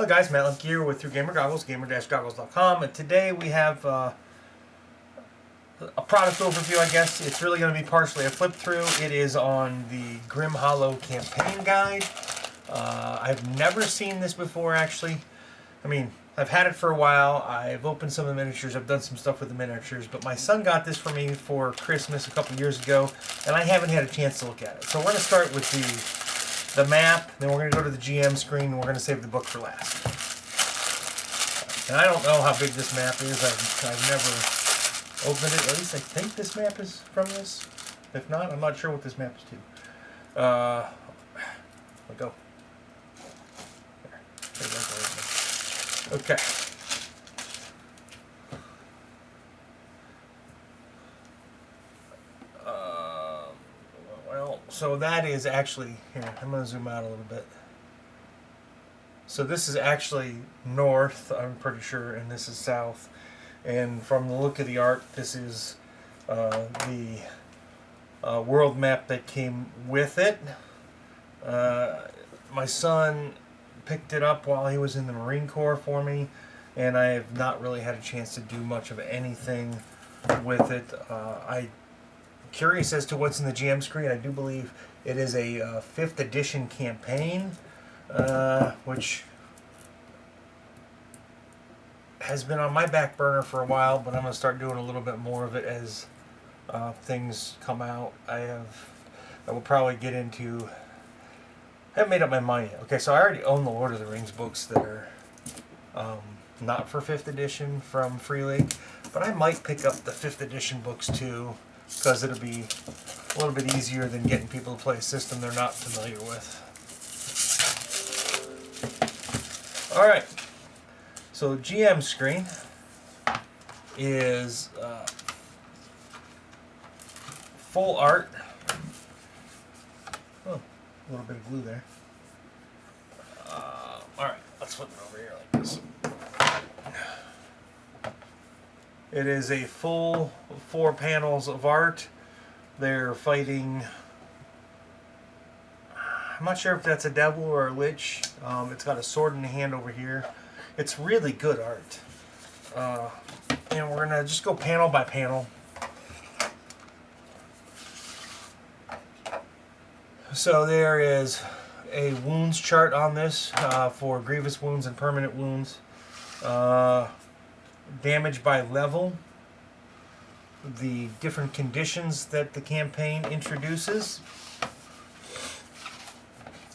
Hello guys, Matt Lemke here with Gamer Goggles, gamer-goggles.com, and today we have a product overview, I guess. It's really going to be partially a flip through. It is on the Grim Hollow Campaign Guide. I've never seen this before, actually. I mean, I've had it for a while. I've opened some of the miniatures. I've done some stuff with the miniatures, but my son got this for me for Christmas a couple years ago, and I haven't had a chance to look at it. So we're going to start with the map, then we're going to go to the GM screen, and we're going to save the book for last. And I don't know how big this map is. I've never opened it. At least I think this map is from this. If not, I'm not sure what this map is to. Let go. There. Okay. So that is actually, here, I'm going to zoom out a little bit. So this is actually north, I'm pretty sure, and this is south. And from the look of the art, this is the world map that came with it. My son picked it up while he was in the Marine Corps for me, and I have not really had a chance to do much of anything with it. I'm curious as to what's in the GM screen. I do believe it is a 5th edition campaign, which has been on my back burner for a while, but I'm going to start doing a little bit more of it as things come out. I will probably get into... I haven't made up my mind yet. Okay, so I already own the Lord of the Rings books that are not for 5th edition from Free League, but I might pick up the 5th edition books too, because it'll be a little bit easier than getting people to play a system they're not familiar with. Alright, so GM screen is full art. Oh, a little bit of glue there. Alright, let's flip it over here like this. It is a full 4 panels of art. They're fighting... I'm not sure if that's a devil or a lich. It's got a sword in the hand over here. It's really good art. And we're going to just go panel by panel. So there is a wounds chart on this for grievous wounds and permanent wounds. Damage by level, the different conditions that the campaign introduces,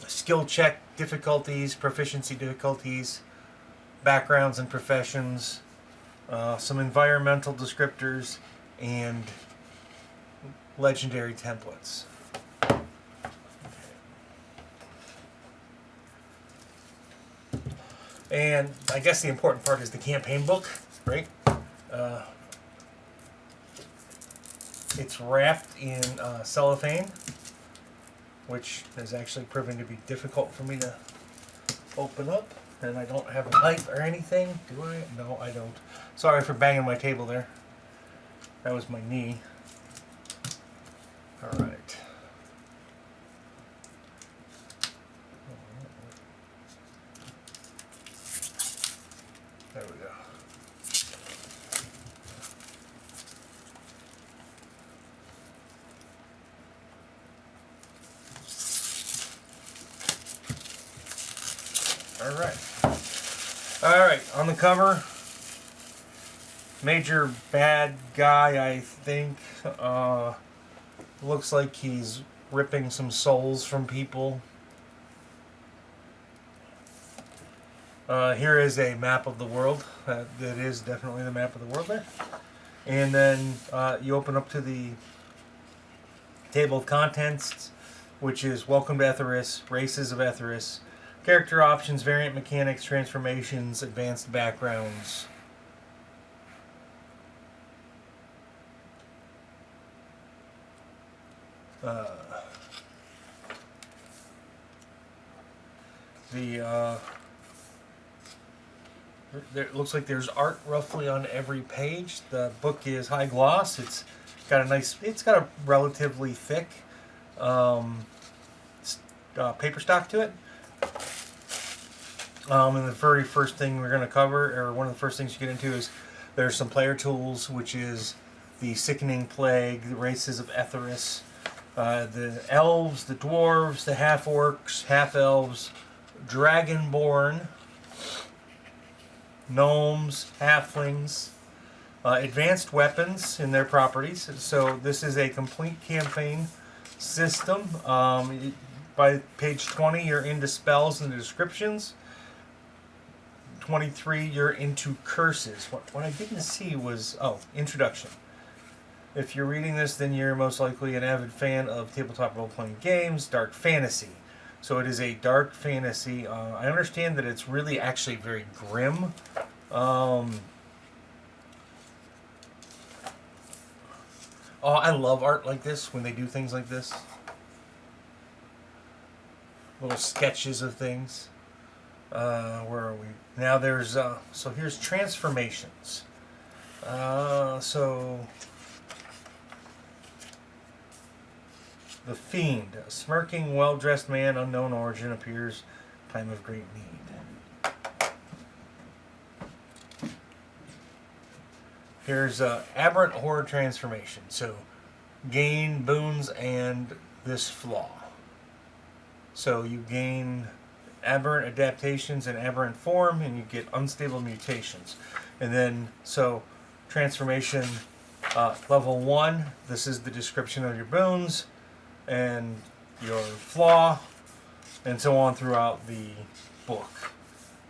skill check difficulties, proficiency difficulties, backgrounds and professions, some environmental descriptors, and legendary templates. And I guess the important part is the campaign book, right? It's wrapped in cellophane, which is actually proving to be difficult for me to open up. And I don't have a knife or anything, do I? No, I don't. Sorry for banging my table there. That was my knee. All right. There we go. Alright, on the cover, major bad guy, I think. Looks like he's ripping some souls from people. Here is a map of the world. That is definitely the map of the world there. And then you open up to the table of contents, which is Welcome to Etheris, Races of Etheris, Character Options, Variant Mechanics, Transformations, Advanced Backgrounds. It looks like there's art roughly on every page. The book is high gloss. It's got a relatively thick paper stock to it. And the very first thing we're going to cover, or one of the first things you get into, is there's some player tools, which is the Sickening Plague, the races of Etheris, the elves, the dwarves, the half-orcs, half-elves, dragonborn, gnomes, halflings, advanced weapons in their properties. So this is a complete campaign system. By page 20, you're into spells and the descriptions. 23, you're into curses. What I didn't see was, introduction. If you're reading this, then you're most likely an avid fan of tabletop role-playing games, dark fantasy. So it is a dark fantasy. I understand that it's really actually very grim. I love art like this, when they do things like this. Little sketches of things. Where are we? Now there's, so here's transformations. So... The Fiend, a smirking, well-dressed man, unknown origin, appears time of great need. Here's Aberrant Horror Transformation. So, gain boons and this flaw. So you gain aberrant adaptations and aberrant form, and you get unstable mutations. And then, so, transformation level 1, this is the description of your boons and your flaw, and so on throughout the book.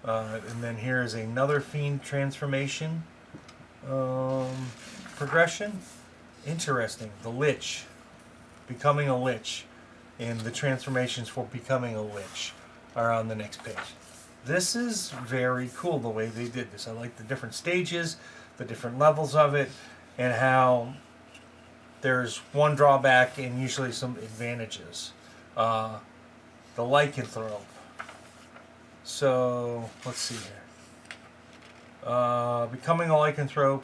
And then here is another Fiend transformation progression. Interesting. The Lich. Becoming a Lich. And the transformations for becoming a Lich are on the next page. This is very cool the way they did this. I like the different stages, the different levels of it, and how there's one drawback and usually some advantages. The lycanthrope. So, let's see here. Becoming a lycanthrope.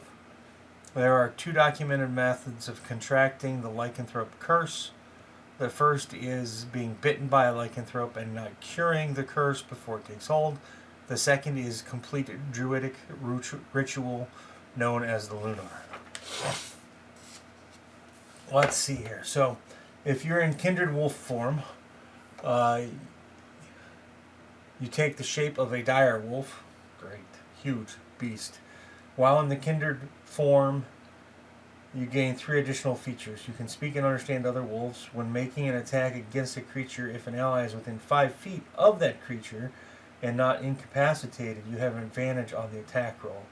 There are 2 documented methods of contracting the lycanthrope curse. The first is being bitten by a lycanthrope and not curing the curse before it takes hold. The second is complete druidic ritual known as the Lunar. Let's see here. So, if you're in kindred wolf form, you take the shape of a dire wolf. Great. Huge beast. While in the kindred form, you gain 3 additional features. You can speak and understand other wolves. When making an attack against a creature, if an ally is within 5 feet of that creature and not incapacitated, you have an advantage on the attack roll.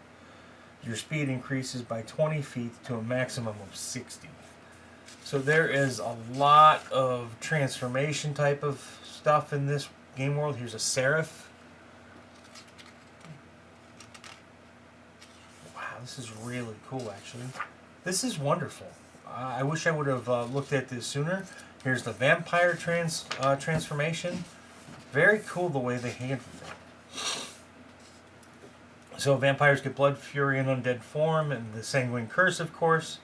Your speed increases by 20 feet to a maximum of 60. So there is a lot of transformation type of stuff in this game world. Here's a Seraph. Wow, this is really cool, actually. This is wonderful. I wish I would have looked at this sooner. Here's the Vampire transformation. Very cool the way they handled it. So vampires get blood, fury, and undead form, and the Sanguine Curse, of course.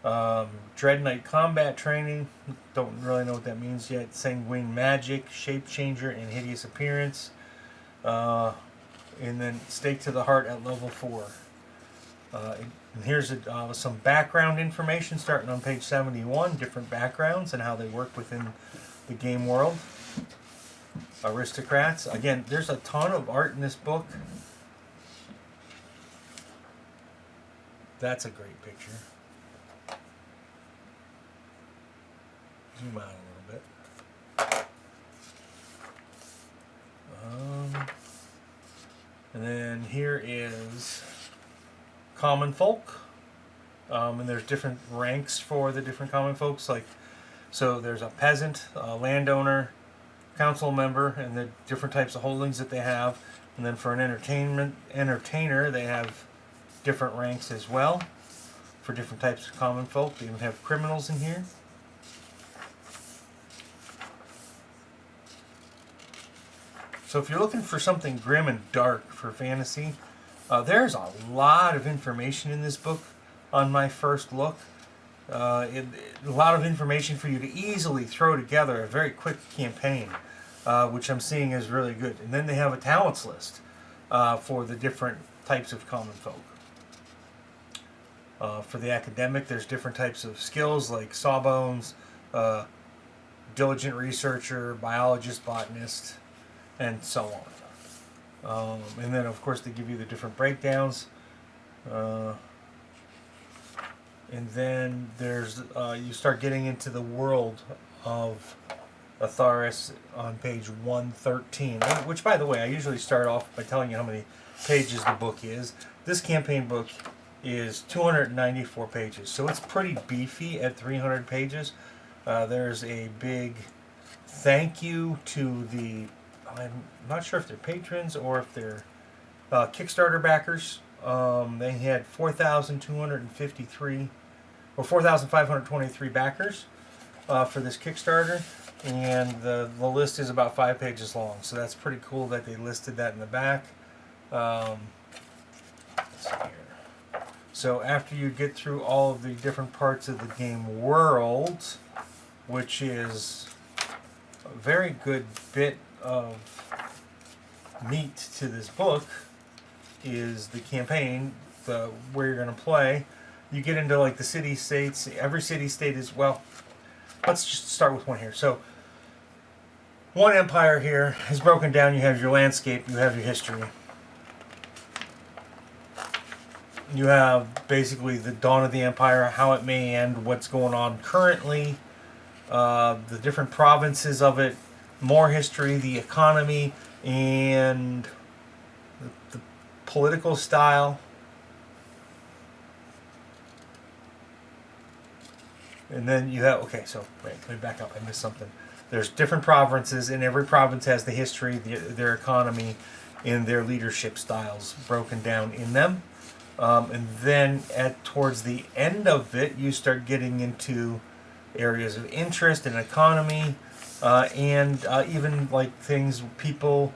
Dread Knight combat training. Don't really know what that means yet. Sanguine magic, shape changer, and hideous appearance. And then Stake to the Heart at level 4. And here's some background information starting on page 71. Different backgrounds and how they work within the game world. Aristocrats. Again, there's a ton of art in this book. That's a great picture. Zoom out a little bit. And then here is common folk. And there's different ranks for the different common folks. So there's a peasant, a landowner, council member, and the different types of holdings that they have. And then for an entertainer, they have different ranks as well for different types of common folk. They even have criminals in here. So if you're looking for something grim and dark for fantasy, there's a lot of information in this book on my first look. A lot of information for you to easily throw together a very quick campaign. which I'm seeing is really good. And then they have a talents list for the different types of common folk. For the academic, there's different types of skills like sawbones, diligent researcher, biologist, botanist, and so on. And then, of course, they give you the different breakdowns. And then there's you start getting into the world of Atharis on page 113, which, by the way, I usually start off by telling you how many pages the book is. This campaign book is 294 pages, so it's pretty beefy at 300 pages. There's a big thank you to the, I'm not sure if they're patrons or if they're Kickstarter backers. They had 4,253 or 4,523 backers for this Kickstarter, and the list is about 5 pages long, so that's pretty cool that they listed that in the back. Let's see here. So after you get through all of the different parts of the game world, which is a very good bit of meat to this book, is the campaign, where you're going to play. You get into like the city-states. Every city-state is, well, let's just start with one here. So one empire here is broken down. You have your landscape, you have your history. You have basically the dawn of the empire, how it may end, what's going on currently, the different provinces of it, more history, the economy, and the political style. And then you have, okay, so wait, let me back up, I missed something. There's different provinces, and every province has the history, their economy, and their leadership styles broken down in them. And then towards the end of it, you start getting into areas of interest and economy, and even like things, people,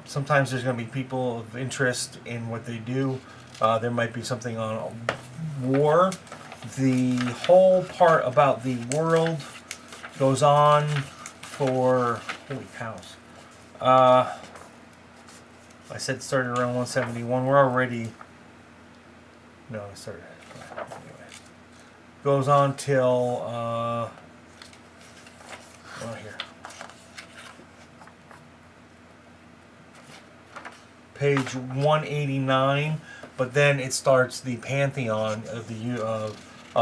sometimes there's going to be people of interest in what they do. There might be something on war. The whole part about the world goes on for, holy cows. I said started around 171. We're already, no, I started, anyway. Goes on till, well, here. Page 189, but then it starts the pantheon of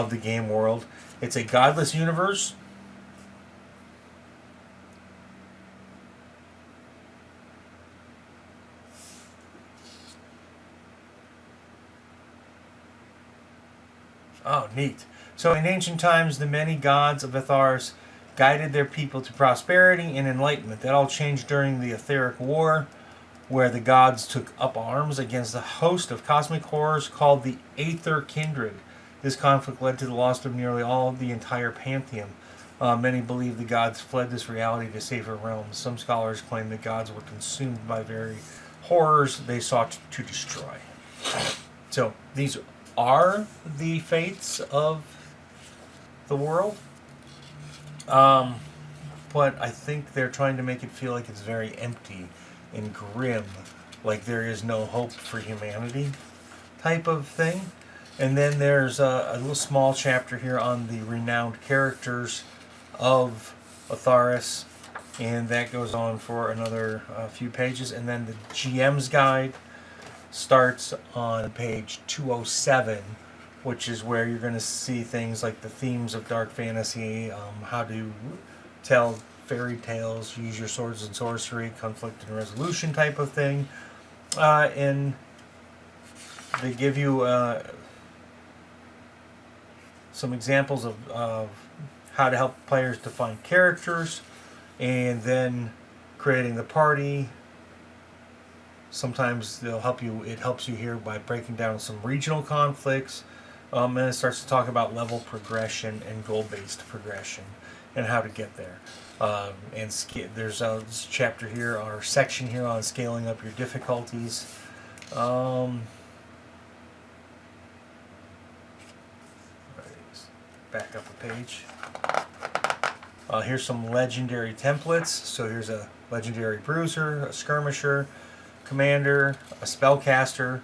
the game world. It's a godless universe. Oh, neat. So in ancient times, the many gods of Atharis guided their people to prosperity and enlightenment. That all changed during the Etheric War, where the gods took up arms against a host of cosmic horrors called the Aether Kindred. This conflict led to the loss of nearly all of the entire pantheon. Many believe the gods fled this reality to safer realms. Some scholars claim the gods were consumed by very horrors they sought to destroy. So these are the fates of the world. But I think they're trying to make it feel like it's very empty and grim, like there is no hope for humanity type of thing. And then there's a little small chapter here on the renowned characters of Atharis, and that goes on for another few pages. And then the GM's guide starts on page 207, which is where you're going to see things like the themes of dark fantasy, how to tell fairy tales, use your swords and sorcery, conflict and resolution type of thing. And they give you some examples of how to help players define characters, and then creating the party. Sometimes they'll help you. It helps you here by breaking down some regional conflicts, and it starts to talk about level progression and goal-based progression and how to get there. And there's a chapter here or section here on scaling up your difficulties. Back up a page. Here's some legendary templates. So here's a legendary bruiser, a skirmisher, commander, a spellcaster.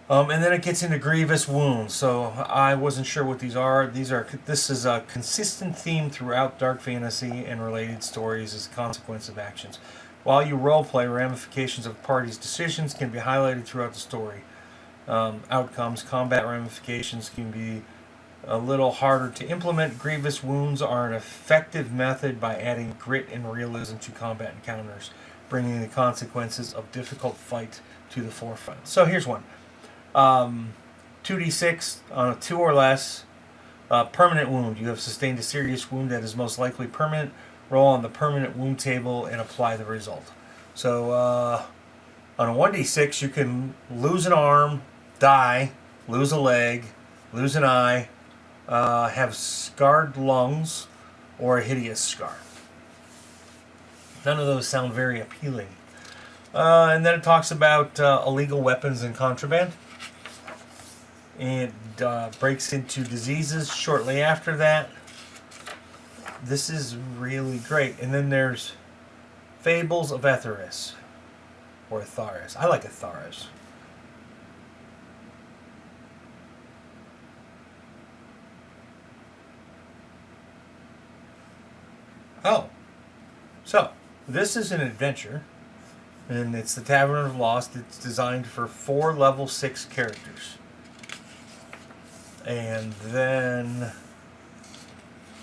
And then it gets into grievous wounds. So I wasn't sure what these are. This is a consistent theme throughout dark fantasy and related stories as a consequence of actions. While you roleplay, ramifications of parties' decisions can be highlighted throughout the story. Outcomes, combat ramifications can be a little harder to implement. Grievous wounds are an effective method by adding grit and realism to combat encounters, bringing the consequences of difficult fight to the forefront. So here's one. 2d6 on a 2 or less. Permanent wound. You have sustained a serious wound that is most likely permanent. Roll on the permanent wound table and apply the result. So on a 1d6 you can lose an arm, die, lose a leg, lose an eye, have scarred lungs, or a hideous scar. None of those sound very appealing. And then it talks about illegal weapons and contraband. And breaks into diseases shortly after that. This is really great. And then there's Fables of Etheris. Or Atharis. I like Atharis. Oh. So, this is an adventure. And it's the Tavern of Lost. It's designed for 4 level 6 characters. And then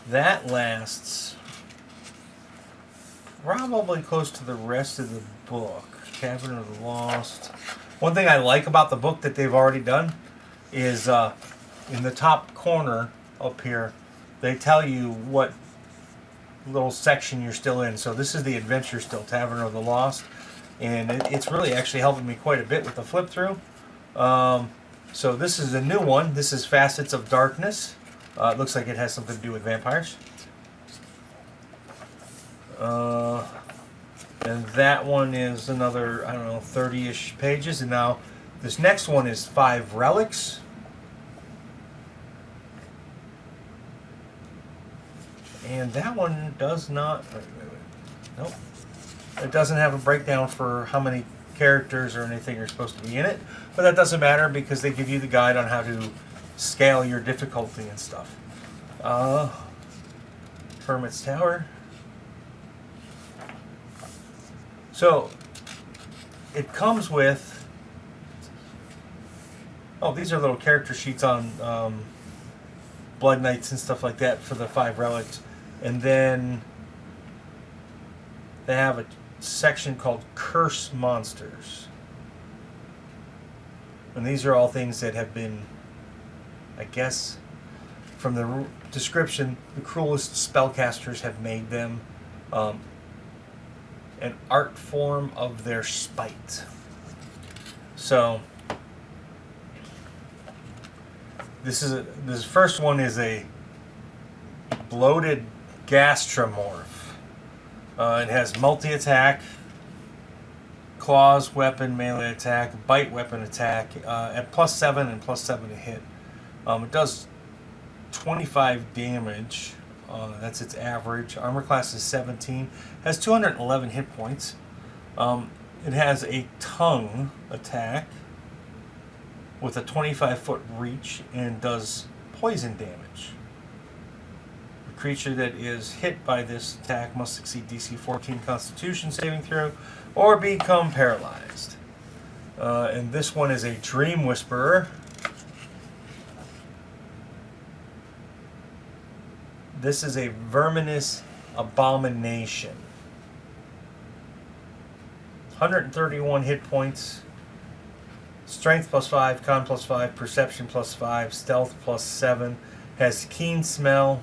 that lasts probably close to the rest of the book. Tavern of the Lost. One thing I like about the book that they've already done is in the top corner up here, they tell you what little section you're still in. So this is the adventure still, Tavern of the Lost. And it's really actually helping me quite a bit with the flip through. So this is a new one. This is Facets of Darkness. It looks like it has something to do with vampires. And that one is another, 30-ish pages. And now this next one is 5 relics. And that one does not... Nope. It doesn't have a breakdown for how many characters or anything are supposed to be in it, but that doesn't matter because they give you the guide on how to scale your difficulty and stuff. Hermit's Tower. So it comes with, these are little character sheets on Blood Knights and stuff like that for the 5 relics, and then they have a section called Curse Monsters. And these are all things that have been, I guess, from the description, the cruelest spellcasters have made them an art form of their spite. So this first one is a bloated gastromorph. It has multi-attack, claws, weapon, melee attack, bite, weapon attack, at +7 and +7 to hit. It does 25 damage. That's its average. Armor class is 17. Has 211 hit points. It has a tongue attack with a 25-foot reach and does poison damage. Creature that is hit by this attack must succeed DC 14 Constitution saving throw or become paralyzed. And this one is a Dream Whisperer. This is a Verminous Abomination. 131 hit points. Strength +5, Con +5, Perception +5, Stealth +7. Has Keen Smell.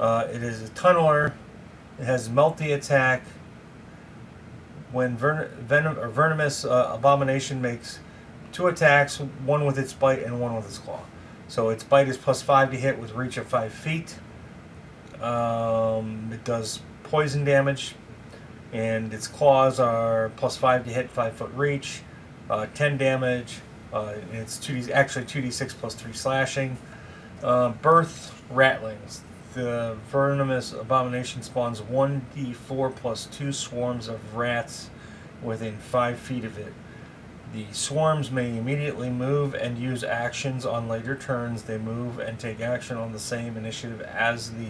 It is a tunneler. It has multi-attack. When venomous abomination makes 2 attacks, one with its bite and one with its claw. So its bite is +5 to hit with reach of 5 feet. It does poison damage, and its claws are +5 to hit, 5-foot reach, 10 damage. It's 2d6 +3 slashing. Birth Rattlings. The venomous abomination spawns 1d4 plus 2 swarms of rats within 5 feet of it. The swarms may immediately move and use actions on later turns. They move and take action on the same initiative as the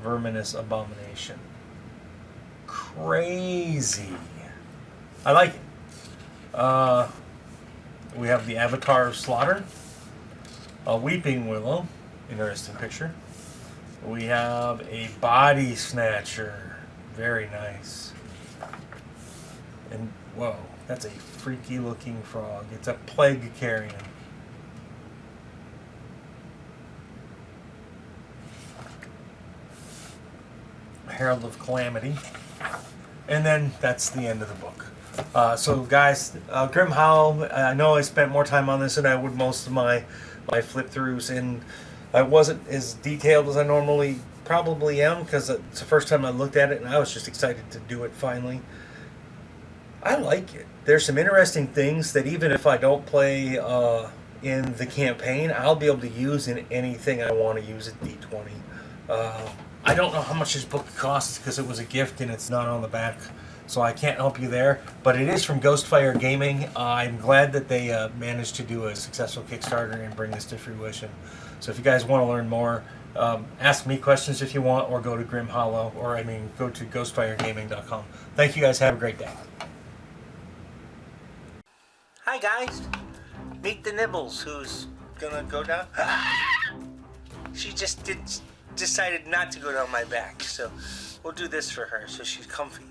verminous abomination. Crazy. I like it. We have the Avatar of Slaughter, a Weeping Willow, interesting picture. We have a Body Snatcher, very nice. And whoa, that's a freaky looking frog. It's a plague carrion. Herald of Calamity. And then that's the end of the book. So guys, Grim Hollow, I know I spent more time on this than I would most of my flip throughs, and I wasn't as detailed as I normally probably am because it's the first time I looked at it and I was just excited to do it finally. I like it. There's some interesting things that even if I don't play in the campaign, I'll be able to use in anything I want to use at D20. I don't know how much this book costs because it was a gift and it's not on the back, so I can't help you there. But it is from Ghostfire Gaming. I'm glad that they managed to do a successful Kickstarter and bring this to fruition. So if you guys want to learn more, ask me questions if you want, or go to Grim Hollow, or go to ghostfiregaming.com. Thank you guys. Have a great day. Hi guys, meet the Nibbles, who's gonna go down. She just decided not to go down my back, so we'll do this for her so she's comfy.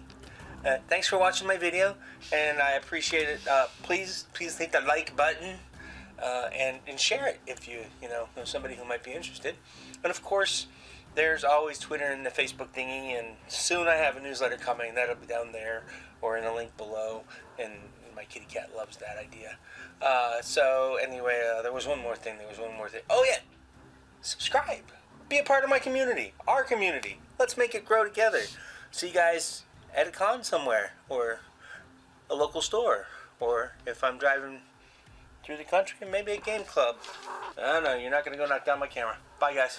Thanks for watching my video, and I appreciate it. Please hit the like button and share it if you know somebody who might be interested. And of course, there's always Twitter and the Facebook thingy, and soon I have a newsletter coming. That'll be down there or in a link below, and my kitty cat loves that idea. So anyway, there was one more thing. Oh yeah, subscribe. Be a part of my community, our community. Let's make it grow together. See you guys at a con somewhere, or a local store, or if I'm driving through the country, maybe a game club. I don't know. You're not going to go knock down my camera. Bye, guys.